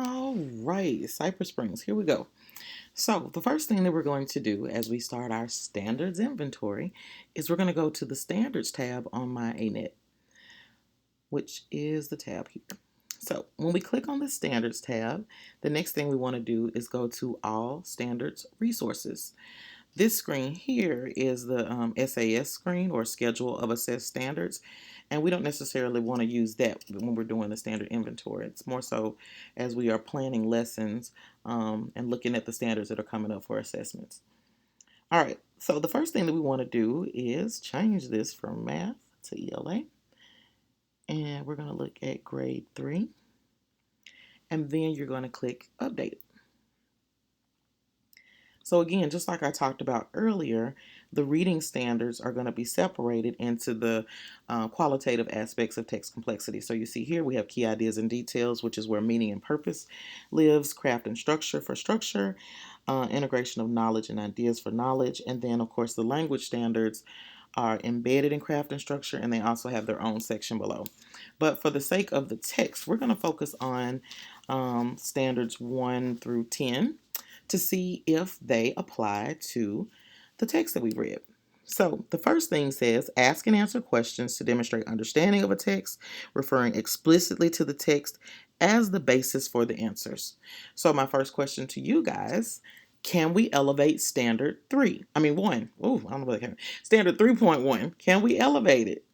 All right, Cypress Springs, here we go. So the first thing that we're going to do as we start our standards inventory is we're going to go to the standards tab on my ANET, which is the tab here. So when we click on the standards tab, the next thing we want to do is go to all standards resources. This screen here is the SAS screen, or Schedule of Assessed Standards, and we don't necessarily want to use that when we're doing the standard inventory. It's more so as we are planning lessons and looking at the standards that are coming up for assessments. All right, so the first thing that we want to do is change this from math to ELA, and we're going to look at grade 3, and then you're going to click Update. So again, just like I talked about earlier, the reading standards are going to be separated into the qualitative aspects of text complexity. So you see here we have key ideas and details, which is where meaning and purpose lives, craft and structure for structure, integration of knowledge and ideas for knowledge, and then of course the language standards are embedded in craft and structure, and they also have their own section below. But for the sake of the text, we're going to focus on standards 1 through 10 to see if they apply to the text that we read. So the first thing says, ask and answer questions to demonstrate understanding of a text, referring explicitly to the text as the basis for the answers. So my first question to you guys, can we elevate standard 3? I mean 1. Oh, I don't know what that Standard 3.1. Can we elevate it?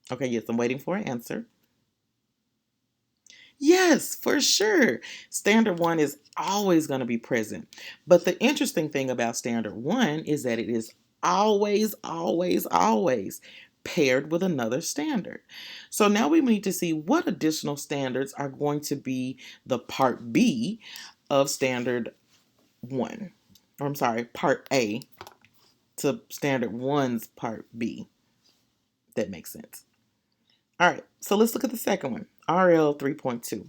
Okay, yes, I'm waiting for an answer. Yes, for sure. Standard 1 is always going to be present. But the interesting thing about Standard 1 is that it is always, always, always paired with another standard. So now we need to see what additional standards are going to be the Part B of Standard 1. Or I'm sorry, Part A to Standard 1's Part B. If that makes sense. All right, so let's look at the second one, RL 3.2.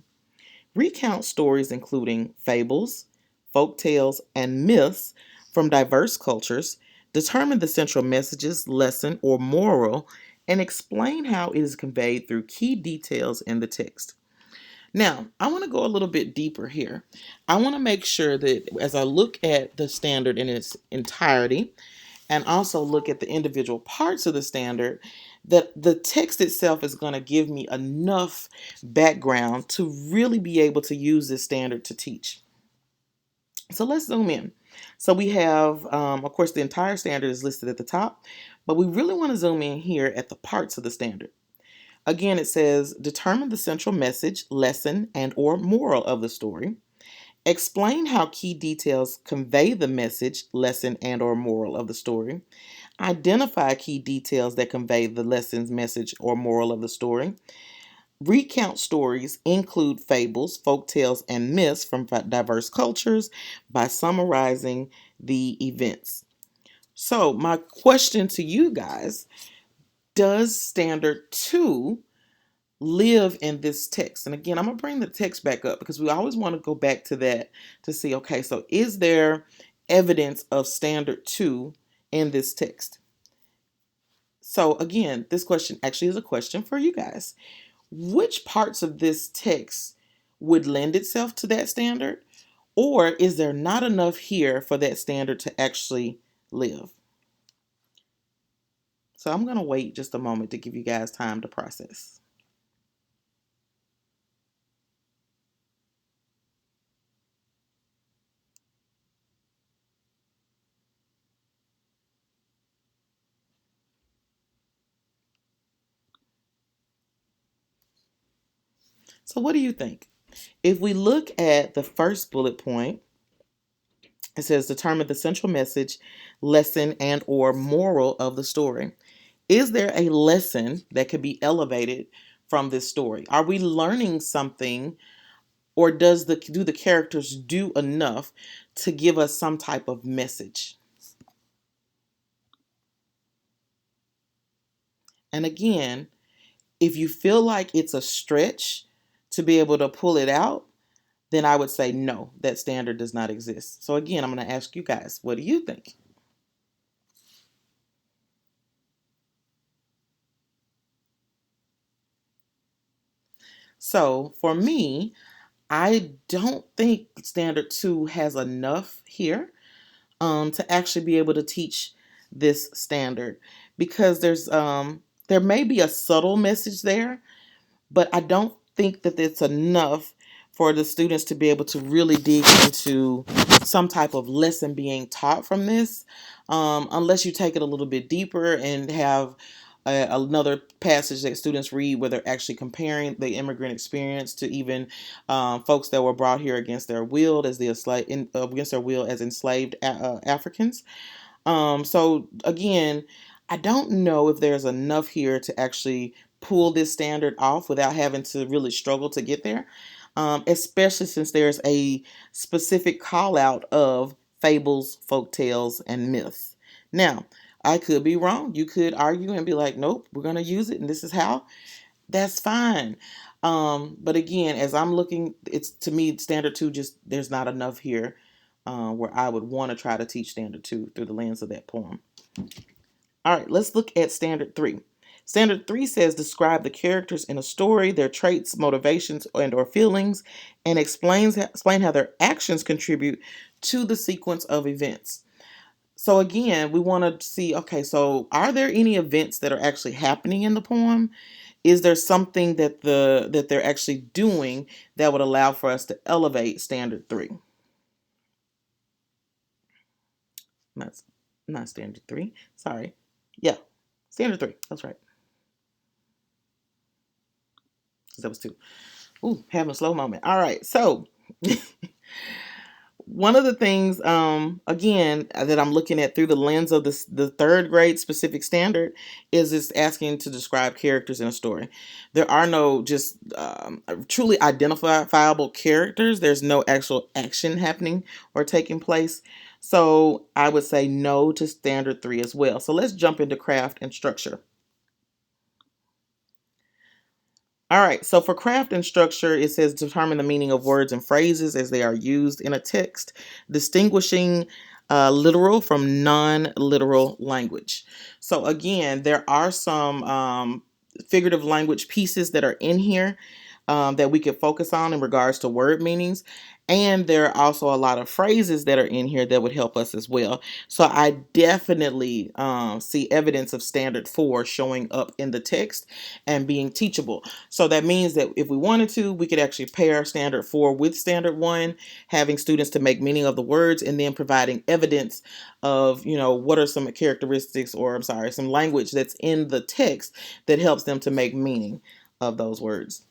Recount stories including fables, folk tales, and myths from diverse cultures, determine the central messages, lesson, or moral, and explain how it is conveyed through key details in the text. Now, I want to go a little bit deeper here. I want to make sure that as I look at the standard in its entirety, and also look at the individual parts of the standard, that the text itself is going to give me enough background to really be able to use this standard to teach. So let's zoom in. So we have, of course, the entire standard is listed at the top, but we really want to zoom in here at the parts of the standard. Again, it says, determine the central message, lesson, and or moral of the story. Explain how key details convey the message, lesson, and or moral of the story. Identify key details that convey the lesson's message or moral of the story. Recount stories include fables, folk tales, and myths from diverse cultures by summarizing the events. So, my question to you guys, does standard 2 live in this text? And again, I'm going to bring the text back up because we always want to go back to that to see, okay, so is there evidence of standard 2 in this text? So again, this question actually is a question for you guys. Which parts of this text would lend itself to that standard? Or is there not enough here for that standard to actually live? So I'm going to wait just a moment to give you guys time to process. So what do you think? If we look at the first bullet point, it says determine the central message, lesson, and or moral of the story. Is there a lesson that could be elevated from this story? Are we learning something, or do the characters do enough to give us some type of message? And again, if you feel like it's a stretch to be able to pull it out, then I would say no, that standard does not exist. So again, I'm going to ask you guys, what do you think? So for me, I don't think standard 2 has enough here to actually be able to teach this standard, because there may be a subtle message there, but I don't think that it's enough for the students to be able to really dig into some type of lesson being taught from this, unless you take it a little bit deeper and have another passage that students read where they're actually comparing the immigrant experience to even folks that were brought here against their will against their will as enslaved Africans. So again, I don't know if there's enough here to actually pull this standard off without having to really struggle to get there. Especially since there's a specific call out of fables, folk tales, and myths. Now, I could be wrong. You could argue and be like, nope, we're going to use it, and this is how. That's fine. But again, as I'm looking, it's to me, standard 2, just there's not enough here where I would want to try to teach standard 2 through the lens of that poem. All right, let's look at standard 3. Standard 3 says describe the characters in a story, their traits, motivations, and or feelings, and explain how their actions contribute to the sequence of events. So again, we want to see, okay, so are there any events that are actually happening in the poem? Is there something that they're actually doing that would allow for us to elevate standard 3? That's not standard 3. Sorry. Yeah, standard 3. That's right. That was 2. Ooh, having a slow moment. All right. So one of the things, again, that I'm looking at through the lens of the third grade specific standard is it's asking to describe characters in a story. There are no just truly identifiable characters. There's no actual action happening or taking place. So I would say no to standard 3 as well. So let's jump into craft and structure. All right, so for craft and structure, it says determine the meaning of words and phrases as they are used in a text, distinguishing literal from non-literal language. So again, there are some figurative language pieces that are in here that we could focus on in regards to word meanings. And there are also a lot of phrases that are in here that would help us as well. So I definitely see evidence of standard 4 showing up in the text and being teachable. So that means that if we wanted to, we could actually pair standard 4 with standard 1, having students to make meaning of the words and then providing evidence of, what are some characteristics, or I'm sorry, some language that's in the text that helps them to make meaning of those words.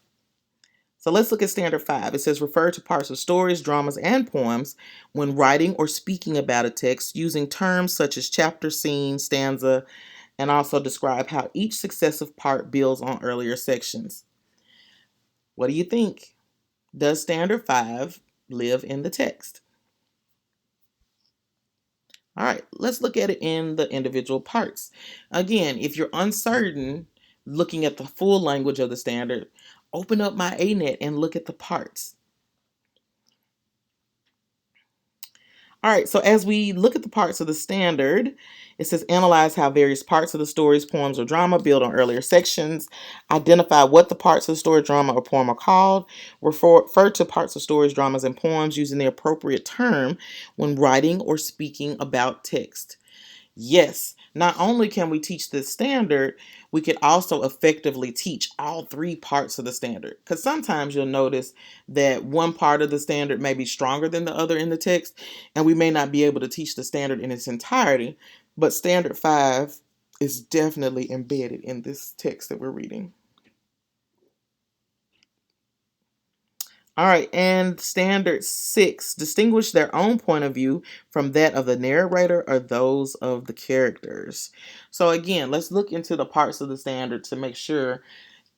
So let's look at standard 5. It says refer to parts of stories, dramas, and poems when writing or speaking about a text using terms such as chapter, scene, stanza, and also describe how each successive part builds on earlier sections. What do you think? Does standard 5 live in the text? All right, let's look at it in the individual parts. Again, if you're uncertain, looking at the full language of the standard, open up my ANET and look at the parts. All right, so as we look at the parts of the standard, it says analyze how various parts of the stories, poems, or drama build on earlier sections. Identify what the parts of the story, drama, or poem are called. Refer to parts of stories, dramas, and poems using the appropriate term when writing or speaking about text. Yes, not only can we teach the standard, we can also effectively teach all 3 parts of the standard. Because sometimes you'll notice that one part of the standard may be stronger than the other in the text, and we may not be able to teach the standard in its entirety. But standard 5 is definitely embedded in this text that we're reading. All right, and standard 6, distinguish their own point of view from that of the narrator or those of the characters. So again, let's look into the parts of the standard to make sure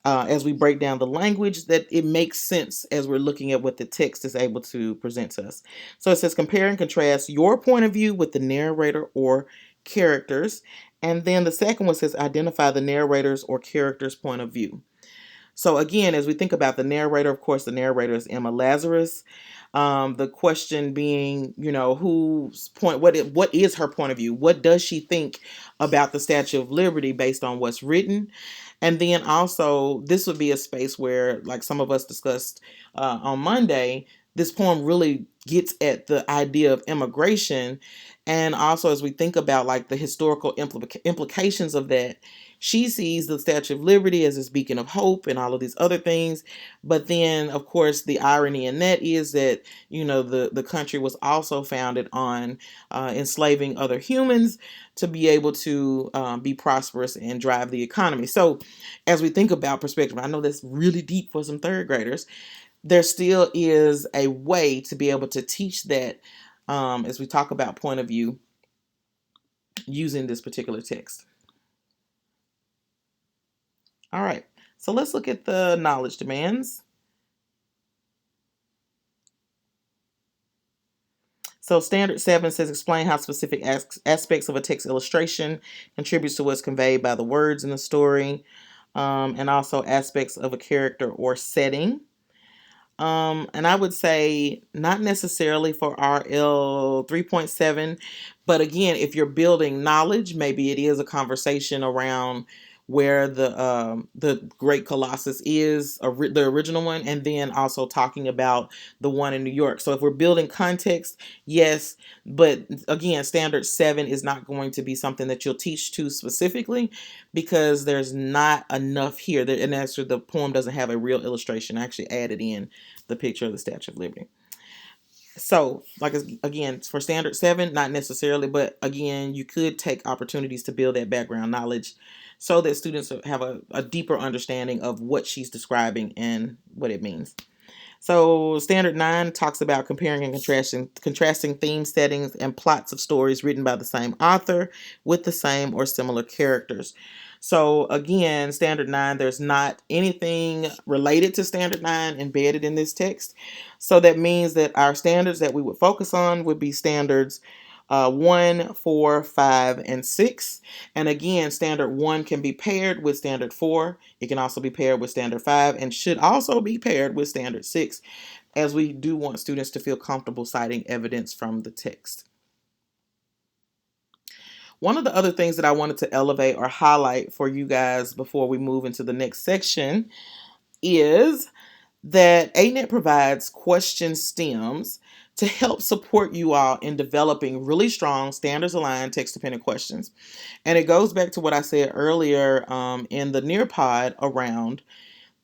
as we break down the language that it makes sense as we're looking at what the text is able to present to us. So it says compare and contrast your point of view with the narrator or characters. And then the second one says identify the narrator's or character's point of view. So again, as we think about the narrator, of course, the narrator is Emma Lazarus. The question being, what is her point of view? What does she think about the Statue of Liberty based on what's written? And then also, this would be a space where, like some of us discussed on Monday, this poem really gets at the idea of immigration. And also, as we think about like the historical implications of that, she sees the Statue of Liberty as this beacon of hope and all of these other things. But then, of course, the irony in that is that, the country was also founded on enslaving other humans to be able to be prosperous and drive the economy. So, as we think about perspective, I know that's really deep for some third graders. There still is a way to be able to teach that as we talk about point of view using this particular text. All right, so let's look at the knowledge demands. So standard 7 says explain how specific aspects of a text illustration contributes to what's conveyed by the words in the story, and also aspects of a character or setting. And I would say not necessarily for RL 3.7, but again, if you're building knowledge, maybe it is a conversation around where the Great Colossus is, the original one, and then also talking about the one in New York. So if we're building context, yes, but again, standard 7 is not going to be something that you'll teach to specifically because there's not enough here. And actually, the poem doesn't have a real illustration. I actually added in the picture of the Statue of Liberty. So, like again, for standard 7, not necessarily, but again, you could take opportunities to build that background knowledge so that students have a deeper understanding of what she's describing and what it means. So standard 9 talks about comparing and contrasting theme settings and plots of stories written by the same author with the same or similar characters. So again, standard 9, there's not anything related to standard 9 embedded in this text. So that means that our standards that we would focus on would be standards 1, 4, 5, and 6. And again, standard 1 can be paired with standard 4. It can also be paired with standard 5 and should also be paired with standard 6, as we do want students to feel comfortable citing evidence from the text. One of the other things that I wanted to elevate or highlight for you guys before we move into the next section is that ANET provides question stems to help support you all in developing really strong standards aligned text dependent questions. And it goes back to what I said earlier in the Nearpod around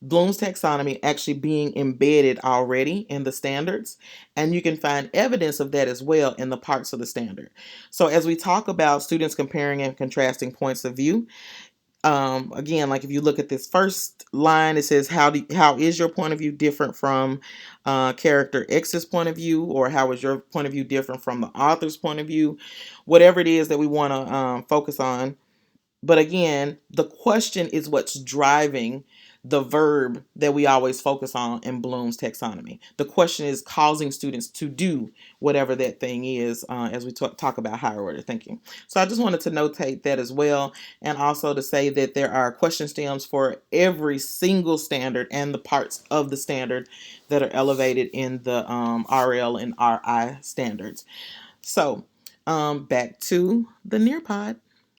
Bloom's taxonomy actually being embedded already in the standards. And you can find evidence of that as well in the parts of the standard. So as we talk about students comparing and contrasting points of view, again, like if you look at this first line, it says how is your point of view different from character X's point of view, or how is your point of view different from the author's point of view, whatever it is that we want to focus on. But again, the question is what's driving the verb that we always focus on in Bloom's taxonomy. The question is causing students to do whatever that thing is as we talk about higher order thinking. So I just wanted to notate that as well, and also to say that there are question stems for every single standard and the parts of the standard that are elevated in the RL and RI standards. So back to the Nearpod.